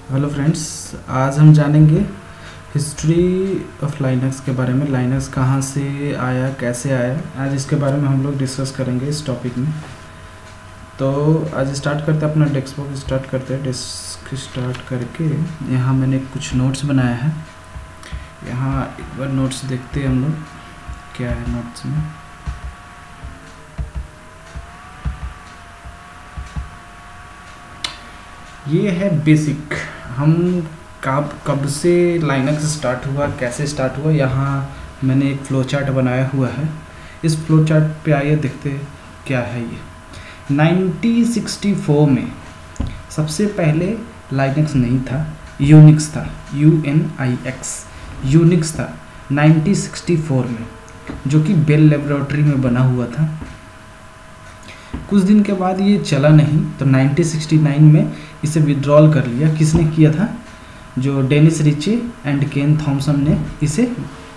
Hello friends, आज हम जानेंगे हिस्ट्री ऑफ लाइनक्स के बारे में। लाइनक्स कहाँ से आया, कैसे आया, आज इसके बारे में हम लोग डिस्कस करेंगे इस टॉपिक में। तो आज स्टार्ट करते हैं, अपना डेस्कटॉप स्टार्ट करते हैं। डेस्क स्टार्ट करके यहाँ मैंने कुछ नोट्स बनाया है। यहाँ एक बार नोट्स देखते हैं हम लोग क्या है नोट्स में। ये है बेसिक, हम कब से लाइनक्स स्टार्ट हुआ, कैसे स्टार्ट हुआ। यहाँ मैंने एक फ्लो चार्ट बनाया हुआ है। इस फ्लो चार्ट पे आइए देखते हैं क्या है ये। 1964 में सबसे पहले लाइनक्स नहीं था, यूनिक्स था। UNIX यूनिक्स था 1964 में, जो कि बेल लेबोरेटरी में बना हुआ था। कुछ दिन के बाद ये चला नहीं तो 1969 में इसे विड्रॉल कर लिया। किसने किया था? जो Dennis Ritchie and Ken Thompson ने इसे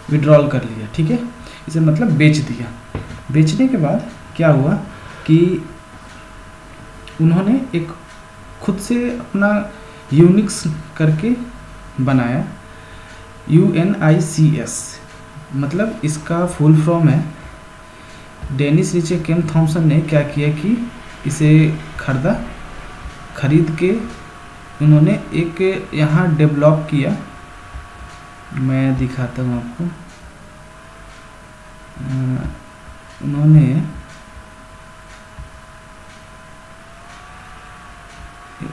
विड्रॉल कर लिया। ठीक है, इसे मतलब बेच दिया। बेचने के बाद क्या हुआ कि उन्होंने एक खुद से अपना यूनिक्स करके बनाया। UNICS मतलब इसका फुल फॉर्म है। डेनिस रिचे केन थॉमसन ने क्या किया कि इसे खरीद के उन्होंने एक यहाँ डेवलप किया। मैं दिखाता हूँ आपको।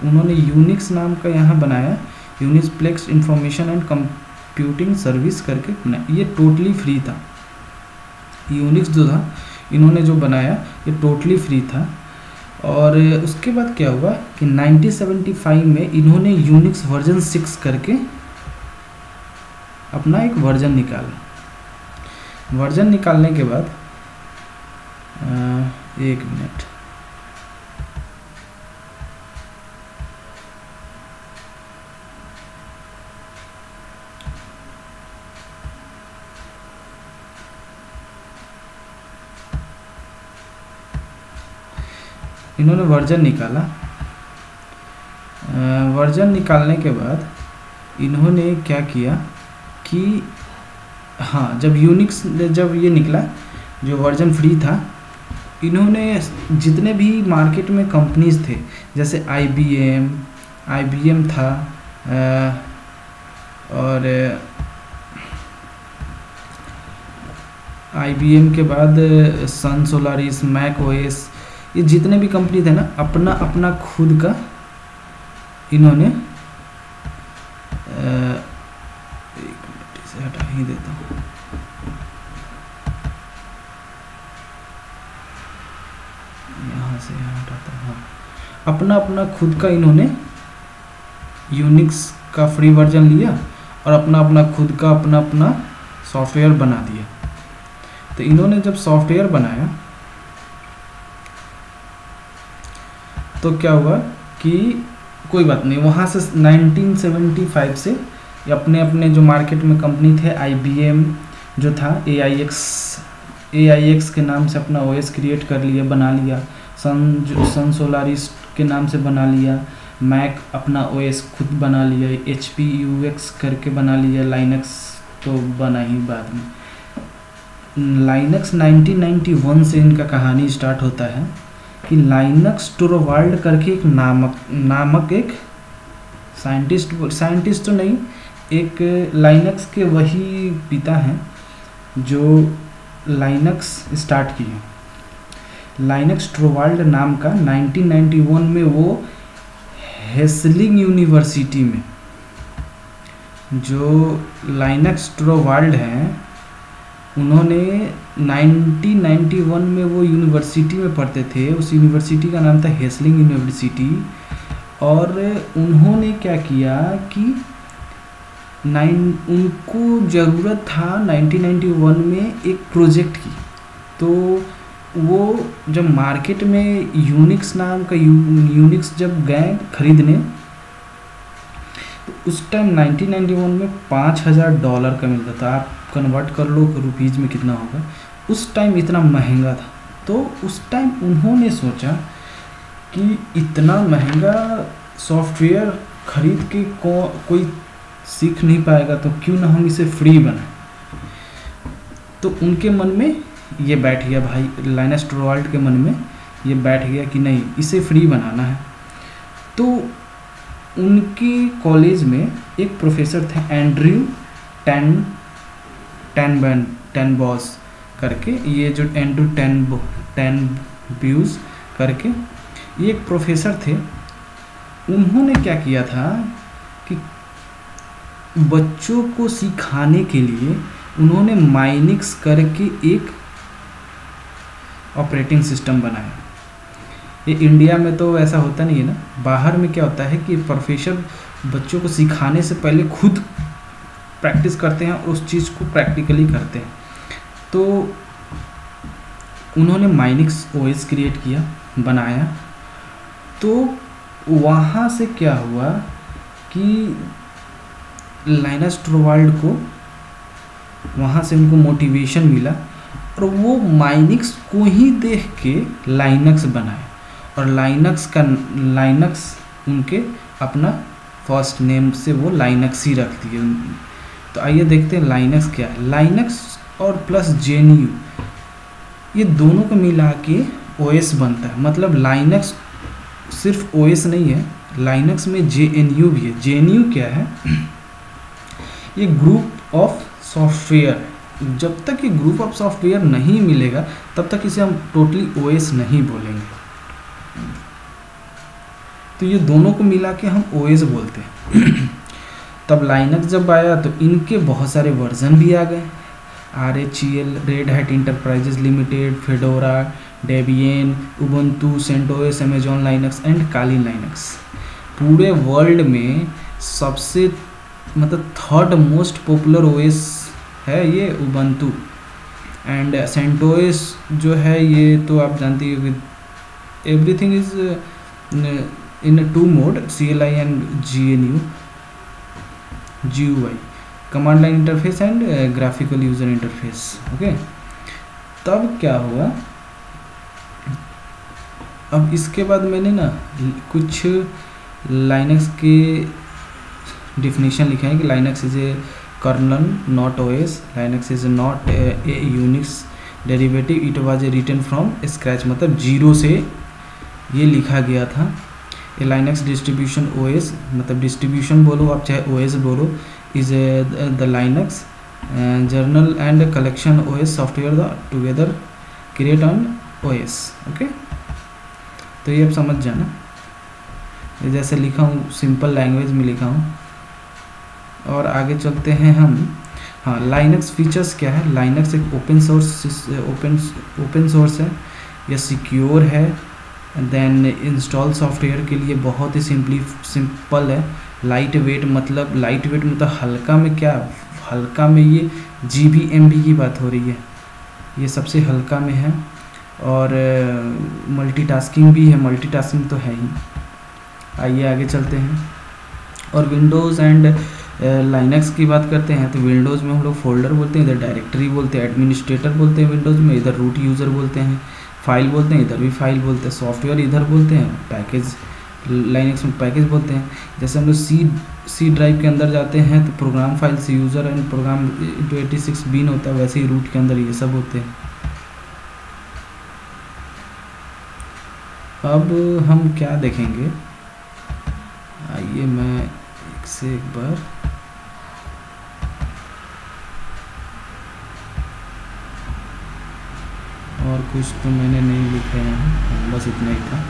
उन्होंने यूनिक्स नाम का यहाँ बनाया, यूनिप्लेक्स इंफॉर्मेशन एंड कंप्यूटिंग सर्विस करके बनाया। ये टोटली फ्री था। यूनिक्स जो था इन्होंने जो बनाया ये टोटली फ्री था। और उसके बाद क्या हुआ कि 1975 में इन्होंने यूनिक्स वर्जन 6 करके अपना एक वर्जन निकाला। वर्जन निकालने के बाद एक मिनट, इन्होंने वर्जन निकाला। वर्जन निकालने के बाद इन्होंने क्या किया कि हाँ, जब ये निकला जो वर्जन फ्री था, इन्होंने जितने भी मार्केट में कंपनीज थे जैसे IBM था, और IBM के बाद सन सोलारिस, मैक OS, ये जितने भी कंपनी थे ना, अपना अपना खुद का इन्होंने एक मिनट इसे हटा ही देता हूँ। यहाँ से यहाँ हटाता हूँ। हाँ, अपना अपना खुद का इन्होंने यूनिक्स का फ्री वर्जन लिया और अपना अपना खुद का अपना सॉफ्टवेयर बना दिया। तो इन्होंने जब सॉफ्टवेयर बनाया तो क्या हुआ कि कोई बात नहीं, वहाँ से 1975 से अपने अपने जो मार्केट में कंपनी थे, IBM जो था AIX के नाम से अपना OS क्रिएट कर लिया, बना लिया। सन सोलारिस के नाम से बना लिया। मैक अपना OS खुद बना लिया। HP UX करके बना लिया। लाइनक्स तो बना ही बाद में। लाइनक्स 1991 से इनका कहानी स्टार्ट होता है कि लाइनक्स टोरवाल्ड करके एक नामक एक साइंटिस्ट तो नहीं, एक लाइनक्स के वही पिता हैं जो लाइनक्स स्टार्ट किए। लाइनक्स टोरवाल्ड नाम का 1991 में वो हेसलिंग यूनिवर्सिटी में, जो लाइनक्स टोरवाल्ड हैं, उन्होंने 1991 में वो यूनिवर्सिटी में पढ़ते थे। उस यूनिवर्सिटी का नाम था हेसलिंग यूनिवर्सिटी। और उन्होंने क्या किया कि उनको ज़रूरत था 1991 में एक प्रोजेक्ट की। तो वो जब मार्केट में यूनिक्स नाम का यूनिक्स जब गए खरीदने, तो उस टाइम 1991 में $5000 का मिलता था। आप कन्वर्ट कर लो रुपीज़ में कितना होगा। उस टाइम इतना महंगा था। तो उस टाइम उन्होंने सोचा कि इतना महंगा सॉफ्टवेयर खरीद के कोई सीख नहीं पाएगा, तो क्यों ना हम इसे फ्री बनाएं। तो उनके मन में ये बैठ गया, भाई लाइनस टोरवाल्ड के मन में ये बैठ गया कि नहीं, इसे फ्री बनाना है। तो उनके कॉलेज में एक प्रोफेसर थे एंड्रयू टेनबॉस करके, ये जो एंड्रू टेनब्यूज करके ये एक प्रोफेसर थे। उन्होंने क्या किया था कि बच्चों को सिखाने के लिए उन्होंने माइनिक्स करके एक ऑपरेटिंग सिस्टम बनाया। ये इंडिया में तो ऐसा होता नहीं है ना, बाहर में क्या होता है कि प्रोफेसर बच्चों को सिखाने से पहले खुद प्रैक्टिस करते हैं और उस चीज़ को प्रैक्टिकली करते हैं। तो उन्होंने माइनिक्स ओएस क्रिएट किया, बनाया। तो वहाँ से क्या हुआ कि लाइनस टोरवाल्ड को वहाँ से उनको मोटिवेशन मिला और वो माइनिक्स को ही देख के लाइनक्स बनाए, और लाइनक्स उनके अपना फर्स्ट नेम से वो लाइनक्स ही रख दिए। तो आइए देखते हैं लाइनक्स क्या है। लाइनक्स और प्लस जेएनयू, ये दोनों को मिला के ओएस बनता है। मतलब लाइनक्स सिर्फ ओएस नहीं है, लाइनक्स में जेएनयू भी है। जेएनयू क्या है? ये ग्रुप ऑफ सॉफ्टवेयर। जब तक ये ग्रुप ऑफ सॉफ्टवेयर नहीं मिलेगा तब तक इसे हम टोटली ओएस नहीं बोलेंगे। तो ये दोनों को मिला के हम ओएस बोलते हैं। तब लाइनक्स जब आया तो इनके बहुत सारे वर्जन भी आ गए, RHEL, Red Hat Enterprises Limited, Fedora, Debian, Ubuntu, CentOS, Amazon Linux and Kali Linux. पूरे वर्ल्ड में सबसे मतलब थर्ड मोस्ट पॉपुलर ओएस है ये उबुंटू। एंड सेंटोस जो है ये तो आप जानती है, with everything is in 2 mode, CLI and GUI, command line interface and graphical user interface. Okay, तब क्या हुआ, अब इसके बाद मैंने ना कुछ लाइनक्स के डिफिनीशन लिखा है कि Linux is a kernel not OS, Linux is not a Unix derivative, it was a written from scratch. मतलब जीरो से ये लिखा गया था। ए लाइनक्स डिस्ट्रीब्यूशन ओएस, मतलब डिस्ट्रीब्यूशन बोलो आप चाहे ओएस बोलो, is the Linux journal and collection OS software the together create on OS. Okay, तो ये आप समझ जाना, जैसे लिखा हूँ सिंपल लैंग्वेज में लिखा हूँ। और आगे चलते हैं हम। हाँ, लाइनक्स फीचर्स क्या है? लाइनक्स एक ओपन सोर्स है, यह सिक्योर है, देन इंस्टॉल सॉफ्टवेयर के लिए बहुत ही सिंपल है। लाइट वेट मतलब हल्का में क्या, हल्का में ये GB MB की बात हो रही है, ये सबसे हल्का में है। और मल्टीटास्किंग भी है, मल्टीटास्किंग तो है ही। आइए आगे चलते हैं। और विंडोज़ एंड लाइनक्स की बात करते हैं तो विंडोज़ में हम लोग फोल्डर बोलते हैं, इधर डायरेक्टरी बोलते हैं, एडमिनिस्ट्रेटर बोलते हैं विंडोज़ में, इधर रूट यूज़र बोलते हैं, फाइल बोलते हैं, इधर भी फाइल बोलते हैं, सॉफ्टवेयर इधर बोलते हैं, पैकेज लाइनक्स में पैकेज बोलते हैं। जैसे हम लोग सी ड्राइव के अंदर जाते हैं तो program file C user and program 286 bin होता है, वैसे ही रूट के अंदर ये सब होते हैं। अब हम क्या देखेंगे, आइए मैं एक से एक बार और कुछ तो मैंने नहीं लिखा है यहाँ, बस इतना ही था।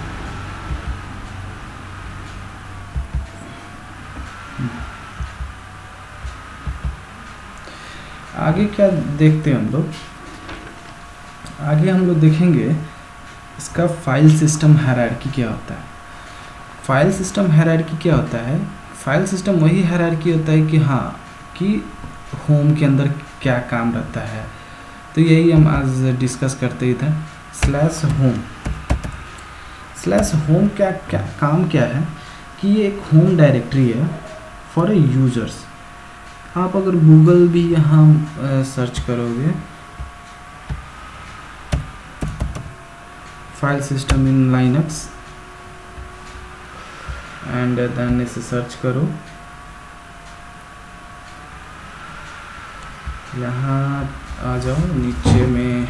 आगे क्या देखते हैं हम लोग, आगे हम लोग देखेंगे इसका फाइल सिस्टम हायरार्की क्या होता है। फाइल सिस्टम हायरार्की क्या होता है? फाइल सिस्टम वही हायरार्की होता है कि हाँ, कि होम के अंदर क्या काम रहता है। तो यही हम आज डिस्कस करते ही थे। स्लैश होम क्या काम क्या है कि ये एक होम डायरेक्टरी है फॉर ए यूजर्स। आप अगर गूगल भी यहाँ सर्च करोगे file system in Linux, and then इसे सर्च करो। यहाँ आ जाओ नीचे में,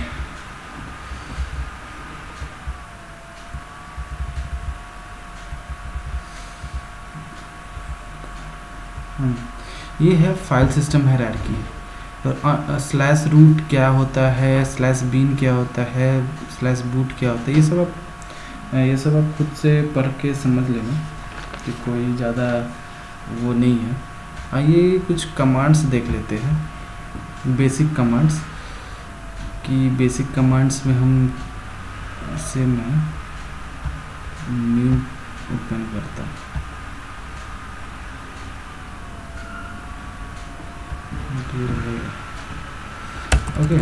ये है फाइल सिस्टम हायरार्की। तो स्लैश रूट क्या होता है, स्लैश बिन क्या होता है, स्लैश बूट क्या होता है, ये सब आप खुद से पढ़ के समझ लेना कि कोई ज़्यादा वो नहीं है। आइए कुछ कमांड्स देख लेते हैं, बेसिक कमांड्स कि बेसिक कमांड्स में हम इसे मैं न्यू ओपन करता हूँ। ओके,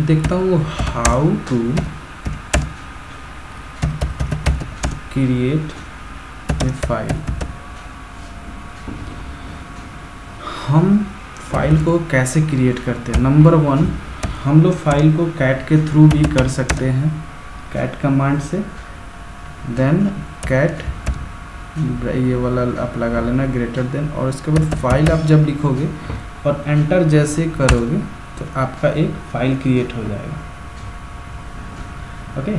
देखता हूँ how to create a file. हम फाइल को कैसे क्रिएट करते हैं। नंबर 1, हम लोग फाइल को कैट के थ्रू भी कर सकते हैं, कैट कमांड से। देन कैट ये वाला आप लगा लेना ग्रेटर देन, और इसके बाद फाइल आप जब लिखोगे और एंटर जैसे करोगे तो आपका एक फाइल क्रिएट हो जाएगा। ओके,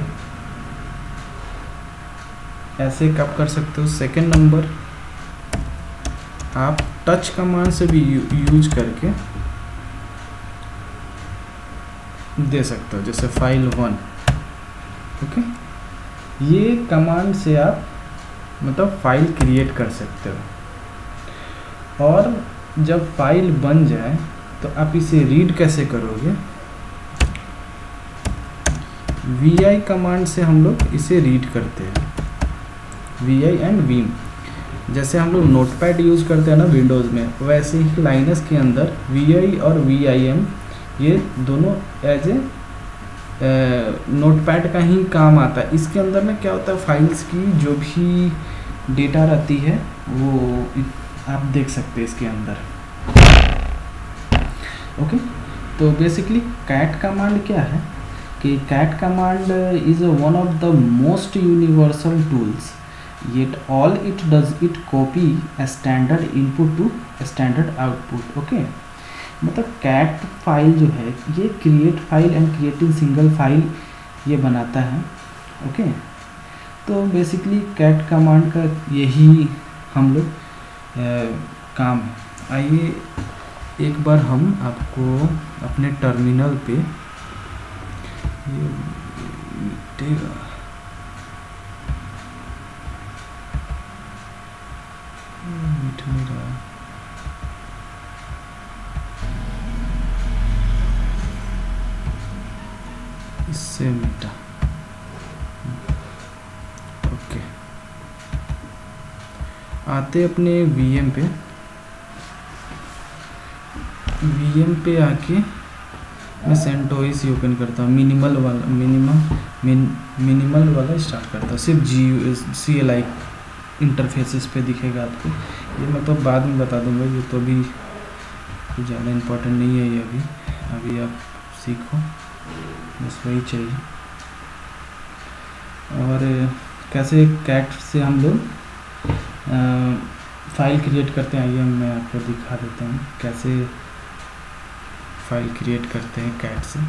ऐसे कब कर सकते हो। सेकंड नंबर, आप टच कमांड से भी यूज करके दे सकते हो, जैसे फाइल 1। ओके, ये कमांड से आप मतलब फाइल क्रिएट कर सकते हो। और जब फाइल बन जाए तो आप इसे रीड कैसे करोगे। vi कमांड से हम लोग इसे रीड करते हैं, vi एंड vim। जैसे हम लोग नोटपैड यूज़ करते हैं ना विंडोज़ में, वैसे ही लाइनस के अंदर vi और vim ये दोनों एज ए नोटपैड का ही काम आता है। इसके अंदर में क्या होता है, फाइल्स की जो भी डेटा रहती है वो आप देख सकते हैं इसके अंदर। ओके, तो बेसिकली कैट कमांड क्या है कि cat command is one of the most universal tools, yet all it does it copy a standard input to a standard output। Okay, मतलब कैट फाइल जो है ये create file and creating single file ये बनाता है। Okay, तो basically cat command का यही हम लोग काम है। आइए एक बार हम आपको अपने टर्मिनल पे ये मिटेगा, मिट नहीं रहा, इससे मिटा। ओके, आते अपने वीएम पे आके मैं सेंटोस ओपन करता हूँ, मिनिमल वाला स्टार्ट करता हूँ। सिर्फ CLI इंटरफेसेस पे दिखेगा आपको, ये मैं तो बाद में बता दूंगा, ये तो अभी ज़्यादा इम्पोर्टेंट नहीं है ये अभी आप सीखो, बस वही चाहिए। और कैसे कैट से हम लोग फाइल क्रिएट करते हैं, आइए मैं आपको दिखा देता हूँ कैसे फाइल क्रिएट करते हैं कैट से।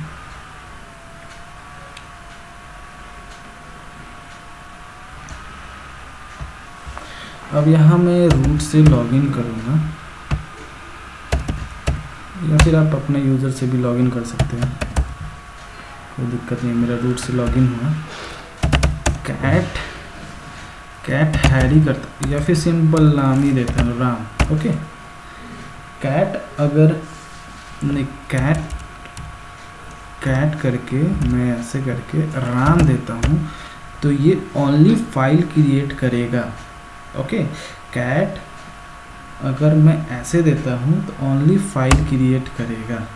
अब यहाँ मैं रूट से लॉगिन करूँगा, या फिर आप अपने यूज़र से भी लॉगिन कर सकते हैं, कोई दिक्कत नहीं। मेरा रूट से लॉगिन हुआ, कैट हैरी करता, या फिर सिंपल नाम ही देता हूँ राम। ओके, कैट अगर नहीं कैट करके मैं ऐसे करके राम देता हूँ तो ये ओनली फाइल क्रिएट करेगा। ओके, कैट अगर मैं ऐसे देता हूँ तो ओनली फाइल क्रिएट करेगा।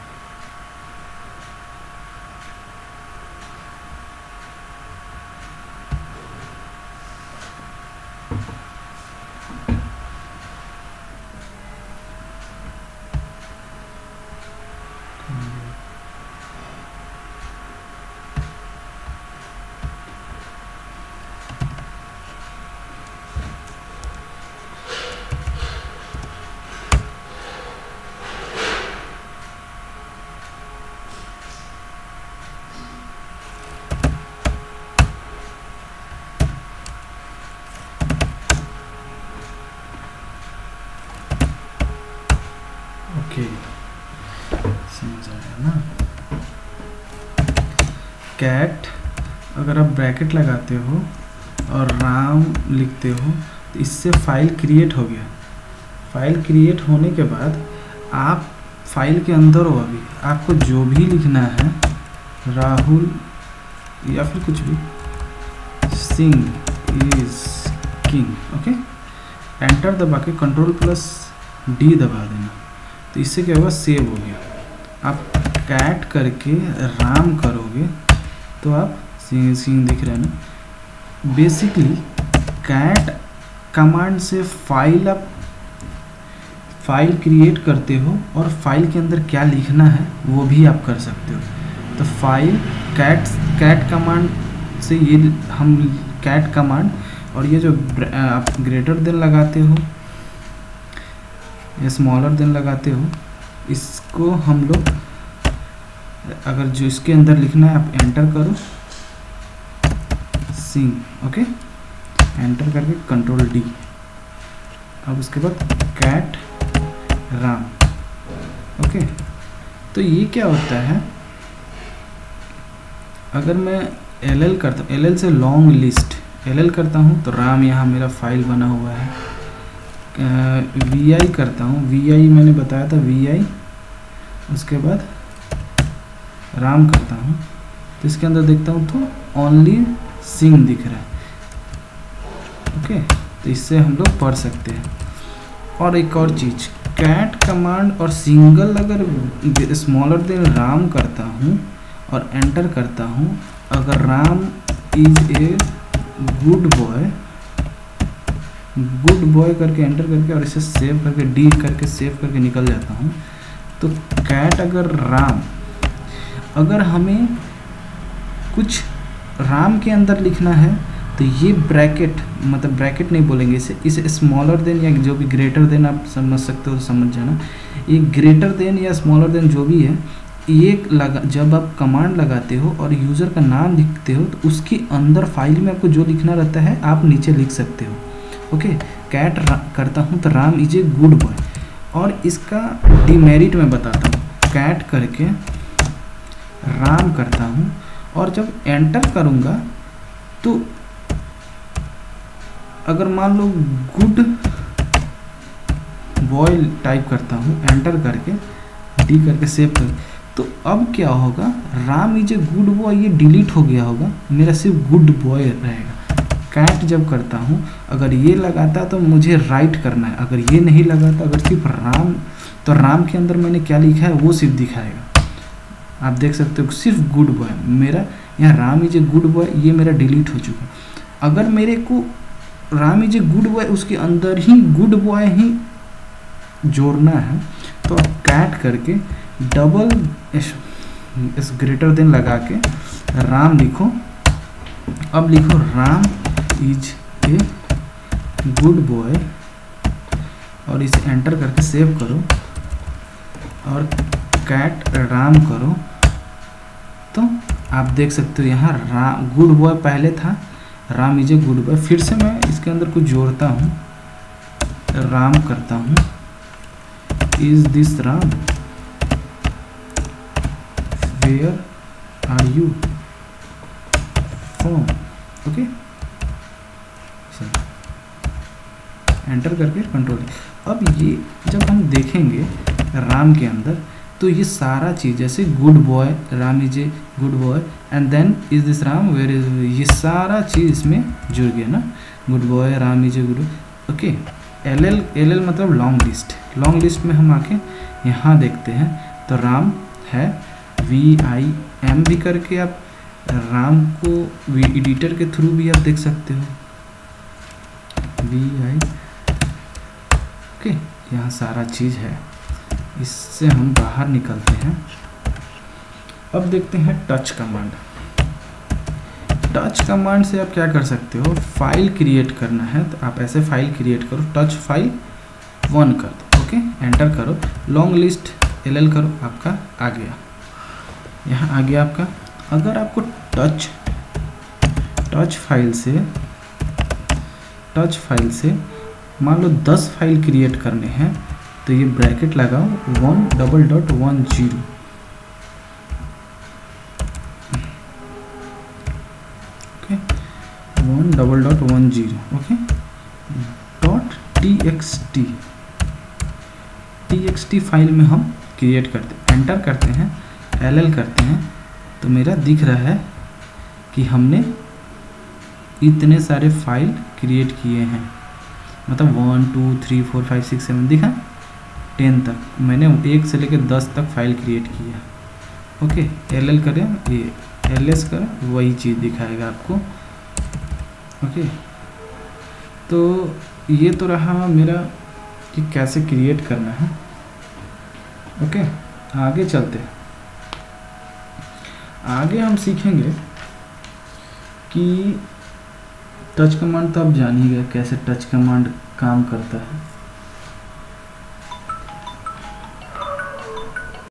कैट अगर आप ब्रैकेट लगाते हो और राम लिखते हो तो इससे फाइल क्रिएट हो गया। फाइल क्रिएट होने के बाद आप फाइल के अंदर हो, अभी आपको जो भी लिखना है, राहुल या फिर कुछ भी, Singh is king, okay. Enter दबा के कंट्रोल+D दबा देना, तो इससे क्या होगा, सेव हो गया। आप कैट करके राम करोगे तो आप सिंह दिख रहा है ना। बेसिकली कैट कमांड से फाइल क्रिएट करते हो और फाइल के अंदर क्या लिखना है वो भी आप कर सकते हो। तो फाइल कैट कमांड से ये हम कैट कमांड और ये जो आप ग्रेटर देन लगाते हो या स्मॉलर देन लगाते हो, इसको हम लोग अगर जो इसके अंदर लिखना है आप एंटर करो, सिंह, ओके, एंटर करके कंट्रोल+D। अब उसके बाद कैट राम, ओके। तो ये क्या होता है, अगर मैं LL करता हूँ, LL से लॉन्ग लिस्ट LL करता हूँ तो राम यहाँ मेरा फाइल बना हुआ है। VI करता हूँ, VI मैंने बताया था VI, उसके बाद राम करता हूँ तो इसके अंदर देखता हूँ तो ओनली सिंह दिख रहा है, ओके। तो इससे हम लोग पढ़ सकते हैं। और एक और चीज़, कैट कमांड और सिंगल अगर स्मॉलर देन राम करता हूँ और एंटर करता हूँ, अगर Ram is a good boy करके एंटर करके और इसे सेव करके D करके सेव करके निकल जाता हूँ, तो कैट अगर राम, अगर हमें कुछ राम के अंदर लिखना है तो ये ब्रैकेट, मतलब ब्रैकेट नहीं बोलेंगे इसे स्मॉलर देन या जो भी ग्रेटर देन आप समझ सकते हो तो समझ जाना। ये ग्रेटर देन या स्मॉलर देन जो भी है, ये जब आप कमांड लगाते हो और यूज़र का नाम लिखते हो तो उसके अंदर फाइल में आपको जो लिखना रहता है आप नीचे लिख सकते हो, ओके। कैट करता हूँ तो Ram is a good boy, और इसका डिमेरिट मैं बताता हूँ। कैट करके राम करता हूँ और जब एंटर करूँगा तो अगर मान लो गुड बॉय टाइप करता हूँ, एंटर करके D करके सेव कर, तो अब क्या होगा, Ram is a good boy ये डिलीट हो गया होगा, मेरा सिर्फ गुड बॉय रहेगा। कैट जब करता हूँ, अगर ये लगाता तो मुझे राइट करना है, अगर ये नहीं लगाता, अगर सिर्फ राम, तो राम के अंदर मैंने क्या लिखा है वो सिर्फ दिखाएगा। आप देख सकते हो सिर्फ गुड बॉय, मेरा यहाँ Ram is a good boy ये मेरा डिलीट हो चुका। अगर मेरे को Ram is a good boy उसके अंदर ही गुड बॉय ही जोड़ना है तो कैट करके डबल एस ग्रेटर देन लगा के राम लिखो। अब लिखो Ram is a good boy और इसे एंटर करके सेव करो और कैट राम करो, तो आप देख सकते हो यहाँ राम गुड बॉय पहले था, Ram is a good boy. फिर से मैं इसके अंदर कुछ जोड़ता हूँ, राम करता हूँ, is this Ram, where are you from, okay. Enter करके कंट्रोल। अब ये जब हम देखेंगे राम के अंदर तो ये सारा चीज़ जैसे good boy, Ram is a good boy and then is this Ram where is, ये सारा चीज़ इसमें जुड़ गया ना, good boy Ram is a good, okay. LL मतलब लॉन्ग लिस्ट। लॉन्ग लिस्ट में हम आके यहाँ देखते हैं तो राम है, VIM भी करके आप राम को एडिटर के थ्रू भी आप देख सकते हो, VI, ओके। यहाँ सारा चीज़ है, इससे हम बाहर निकलते हैं। अब देखते हैं टच कमांड। टच कमांड से आप क्या कर सकते हो, फाइल क्रिएट करना है तो आप ऐसे फाइल क्रिएट करो, टच फाइल 1 कर दो, ओके। एंटर करो, लॉन्ग लिस्ट LL करो, आपका आ गया, यहाँ आ गया आपका। अगर आपको टच फाइल से मान लो 10 फाइल क्रिएट करने हैं तो ये ब्रैकेट लगाओ 1:10 $10, ओके। .txt फाइल में हम क्रिएट करते हैं, एंटर करते हैं, ll करते हैं, तो मेरा दिख रहा है कि हमने इतने सारे फाइल क्रिएट किए हैं, मतलब 1 2 3 4 5 6 7 दिखा 10 तक, मैंने 1 से लेकर 10 तक फाइल क्रिएट किया, ओके। ll करें, ये ls करें, वही चीज़ दिखाएगा आपको, ओके। तो ये तो रहा मेरा कि कैसे क्रिएट करना है, ओके। आगे चलते हैं, आगे हम सीखेंगे कि टच कमांड तो आप जान ही गए कैसे टच कमांड काम करता है।